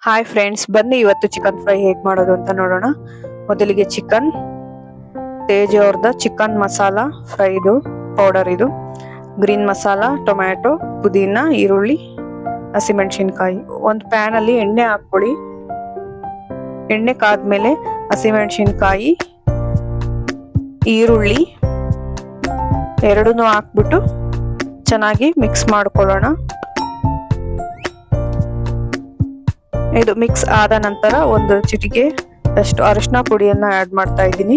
Hi friends, ಬನ್ನಿ ಇವತ್ತು chicken fry ಹೇಗೆ ಮಾಡೋದು ಅಂತ ನೋಡೋಣ. ಮೊದಲಿಗೆ ಚಿಕನ್, ತೇಜ್ ಅವ್ರದ ಚಿಕನ್ ಮಸಾಲ ಫ್ರೈದು ಪೌಡರ್, ಇದು ಗ್ರೀನ್ ಮಸಾಲ, ಟೊಮ್ಯಾಟೊ, ಪುದೀನ, ಈರುಳ್ಳಿ, ಹಸಿಮೆಣಸಿನ್ಕಾಯಿ. ಒಂದು ಪ್ಯಾನ್ ಅಲ್ಲಿ ಎಣ್ಣೆ ಹಾಕೊಳ್ಳಿ. ಎಣ್ಣೆ ಕಾದ್ಮೇಲೆ ಹಸಿಮೆಣಸಿನ್ಕಾಯಿ, ಈರುಳ್ಳಿ ಎರಡನ್ನೂ ಹಾಕ್ಬಿಟ್ಟು ಚೆನ್ನಾಗಿ ಮಿಕ್ಸ್ ಮಾಡ್ಕೊಳ್ಳೋಣ. ಇದು ಮಿಕ್ಸ್ ಆದ ನಂತರ ಒಂದು ಚಿಟಿಕೆ ಅಷ್ಟು ಅರಿಶಿನ ಪುಡಿಯನ್ನ ಆಡ್ ಮಾಡ್ತಾ ಇದ್ದೀನಿ.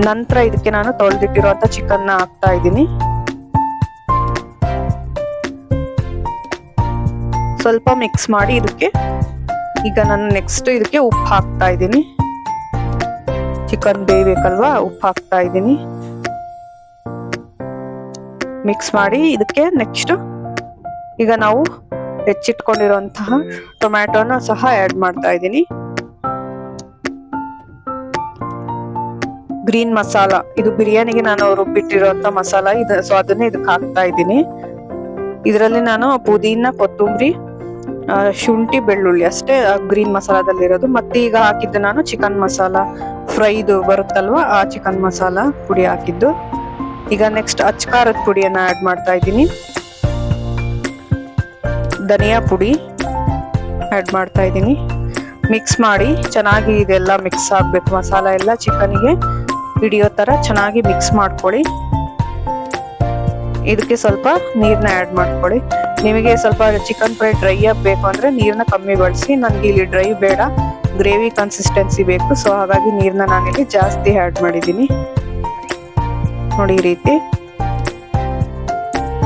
ನಂತರ ಇದಕ್ಕೆ ನಾನು ತೊಳೆದಿಟ್ಟಿರುವಂತ ಚಿಕನ್ ಹಾಕ್ತಾ ಇದ್ದೀನಿ. ಸ್ವಲ್ಪ ಮಿಕ್ಸ್ ಮಾಡಿ ಈಗ ನಾನು ನೆಕ್ಸ್ಟ್ ಇದಕ್ಕೆ ಉಪ್ಪು ಹಾಕ್ತಾ ಇದ್ದೀನಿ. ಚಿಕನ್ ಬೇಯಬೇಕಲ್ವಾ, ಉಪ್ಪು ಹಾಕ್ತಾ ಇದ್ದೀನಿ. ಮಿಕ್ಸ್ ಮಾಡಿ ಇದಕ್ಕೆ ನೆಕ್ಸ್ಟ್ ಈಗ ನಾವು ಹೆಚ್ಚಿಟ್ಕೊಂಡಿರುವಂತಹ ಟೊಮ್ಯಾಟೋನ ಸಹ ಆಡ್ ಮಾಡ್ತಾ ಇದ್ದೀನಿ. ಗ್ರೀನ್ ಮಸಾಲ, ಇದು ಬಿರಿಯಾನಿಗೆ ನಾನು ರುಬ್ಬಿಟ್ಟಿರುವಂತ ಮಸಾಲ, ಸೊ ಅದನ್ನ ಇದಕ್ಕೆ ಹಾಕ್ತಾ ಇದ್ದೀನಿ. ಇದರಲ್ಲಿ ನಾನು ಪುದೀನ, ಕೊತ್ತಂಬರಿ, ಶುಂಠಿ, ಬೆಳ್ಳುಳ್ಳಿ ಅಷ್ಟೇ ಗ್ರೀನ್ ಮಸಾಲದಲ್ಲಿರೋದು. ಮತ್ತೆ ಈಗ ಹಾಕಿದ್ದು ನಾನು ಚಿಕನ್ ಮಸಾಲ ಫ್ರೈದು ಬರುತ್ತಲ್ವಾ, ಆ ಚಿಕನ್ ಮಸಾಲ ಪುಡಿ ಹಾಕಿದ್ದು. ಈಗ ನೆಕ್ಸ್ಟ್ ಅಚ್ಕಾರದ ಪುಡಿಯನ್ನ ಆಡ್ ಮಾಡ್ತಾ ಇದ್ದೀನಿ. ಧನಿಯಾ ಪುಡಿ ಆಡ್ ಮಾಡ್ತಾ ಇದ್ದೀನಿ. ಮಿಕ್ಸ್ ಮಾಡಿ ಚೆನ್ನಾಗಿ ಇದೆಲ್ಲ ಮಿಕ್ಸ್ ಆಗ್ಬೇಕು. ಮಸಾಲ ಎಲ್ಲ ಚಿಕನ್ಗೆ ಹಿಡಿಯೋ ತರ ಚೆನ್ನಾಗಿ ಮಿಕ್ಸ್ ಮಾಡ್ಕೊಳ್ಳಿ. ಇದಕ್ಕೆ ಸ್ವಲ್ಪ ನೀರ್ನ ಆಡ್ ಮಾಡ್ಕೊಳ್ಳಿ. ನಿಮಗೆ ಸ್ವಲ್ಪ ಚಿಕನ್ ಫ್ರೈ ಡ್ರೈ ಬೇಕು ಅಂದ್ರೆ ನೀರ್ನ ಕಮ್ಮಿ ಬಳಸಿ. ನನಗೆ ಇಲ್ಲಿ ಡ್ರೈ ಬೇಡ, ಗ್ರೇವಿ ಕನ್ಸಿಸ್ಟೆನ್ಸಿ ಬೇಕು. ಸೊ ಹಾಗಾಗಿ ನೀರ್ನ ನಾನಿಲ್ಲಿ ಜಾಸ್ತಿ ಆಡ್ ಮಾಡಿದ್ದೀನಿ. ನೋಡಿ, ಈ ರೀತಿ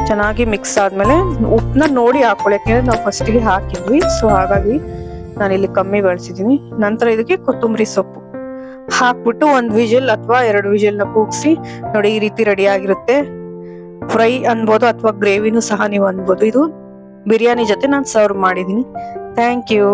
ಚೆನ್ನಾಗಿ ಮಿಕ್ಸ್ ಆದ್ಮೇಲೆ ಉಪ್ಪನ್ನ ನೋಡಿ ಹಾಕೊಳ್ಳಿ, ಯಾಕೆಂದ್ರೆ ನಾವು ಫಸ್ಟಿಗೆ ಹಾಕಿದ್ವಿ. ಸೊ ಹಾಗಾಗಿ ನಾನಿಲ್ಲಿ ಕಮ್ಮಿ ಬಳಸಿದ್ದೀನಿ. ನಂತರ ಇದಕ್ಕೆ ಕೊತ್ತಂಬರಿ ಸೊಪ್ಪು ಹಾಕ್ಬಿಟ್ಟು 1 ವಿಜಿಲ್ ಅಥವಾ 2 ವಿಜಿಲ್ ನ ಕೂಗ್ಸಿ. ನೋಡಿ, ಈ ರೀತಿ ರೆಡಿ ಆಗಿರುತ್ತೆ. ಫ್ರೈ ಅನ್ಬೋದು ಅಥವಾ ಗ್ರೇವಿನೂ ಸಹ ನೀವು ಅನ್ಬೋದು. ಇದು ಬಿರಿಯಾನಿ ಜೊತೆ ನಾನು ಸರ್ವ್ ಮಾಡಿದ್ದೀನಿ. Thank you.